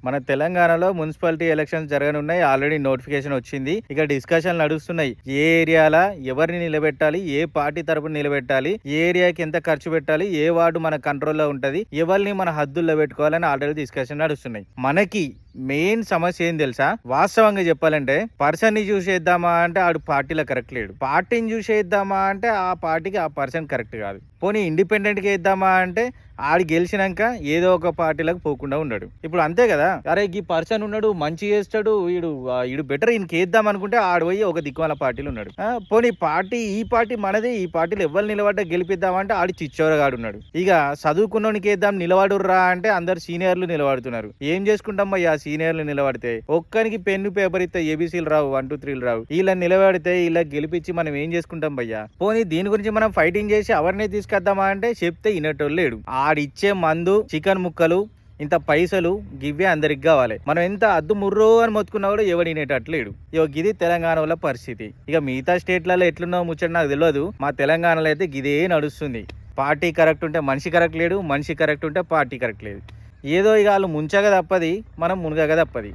మన తెలంగాణలో municipality elections జరగనున్నాయి. ఆల్రెడీ నోటిఫికేషన్ వచ్చింది. ఇక డిస్కషన్లు నడుస్తున్నాయి. ఏ ఏరియాల ఎవరిని నిలబెట్టాలి, ఏ పార్టీ తరపున నిలబెట్టాలి, ఏ ఏరియాకి ఎంత ఖర్చు పెట్టాలి, ఏ వార్డు మన కంట్రోల్లో ఉంటది, ఎవరిని మన హద్దుల్లో పెట్టుకోవాలని ఆల్రెడీ డిస్కషన్ నడుస్తున్నాయి. మనకి మెయిన్ సమస్య ఏం తెలుసా? వాస్తవంగా చెప్పాలంటే పర్సన్ ని చూసేద్దామా అంటే ఆడు పార్టీలో కరెక్ట్ లేడు, పార్టీని చూసేద్దామా అంటే ఆ పార్టీకి ఆ పర్సన్ కరెక్ట్ కాదు, పోనీ ఇండిపెండెంట్ గా వేద్దామా అంటే ఆడు గెలిచినాక ఏదో ఒక పార్టీలకు పోకుండా ఉన్నాడు. ఇప్పుడు అంతే కదా, అరే ఈ పర్సన్ ఉన్నాడు మంచి చేస్తాడు, వీడు బెటర్ ఈయనకి వేద్దాం అనుకుంటే ఆడు పోయి ఒక దిక్కుమాల పార్టీలు ఉన్నాడు. పోనీ పార్టీ ఈ పార్టీ మనది, ఈ పార్టీలో ఎవరు నిలబడ్డా గెలిపిద్దామంటే ఆడు చిచ్చోరగాడు ఉన్నాడు. ఇక చదువుకున్నోనికి వేద్దాం నిలబడుర్రా అంటే అందరు సీనియర్లు నిలబడుతున్నారు. ఏం చేసుకుంటాం అయ్యా సీనియర్లు నిలబడితే? ఒక్కరికి పెన్ను పేపర్ ఇస్తే ఏబీసీలు రావు, 1 2 3 రావు. వీళ్ళని నిలబడితే వీళ్ళకి గెలిపించి మనం ఏం చేసుకుంటాం భయ్యా? పోనీ దీని గురించి మనం ఫైటింగ్ చేసి ఎవరిని తీసుకొద్దామా అంటే చెప్తే వినేటోళ్ళు లేడు. ఆడిచ్చే మందు, చికెన్ ముక్కలు, ఇంత పైసలు గివ్వే అందరికి కావాలి. మనం ఎంత అద్దు ముర్రో అని మొత్తుకున్నా కూడా ఎవడు వినేటట్లేడు. ఇది తెలంగాణలో పరిస్థితి. ఇక మిగతా స్టేట్లలో ఎట్లున్నావు ముచ్చట నాకు తెలియదు. మా తెలంగాణలో అయితే గిదే నడుస్తుంది. పార్టీ కరెక్ట్ ఉంటే మనిషి కరెక్ట్ లేడు, మనిషి కరెక్ట్ ఉంటే పార్టీ కరెక్ట్ లేదు. ఏదో ఇక వాళ్ళు ముంచగా తప్పది, మనం మునగగా తప్పది.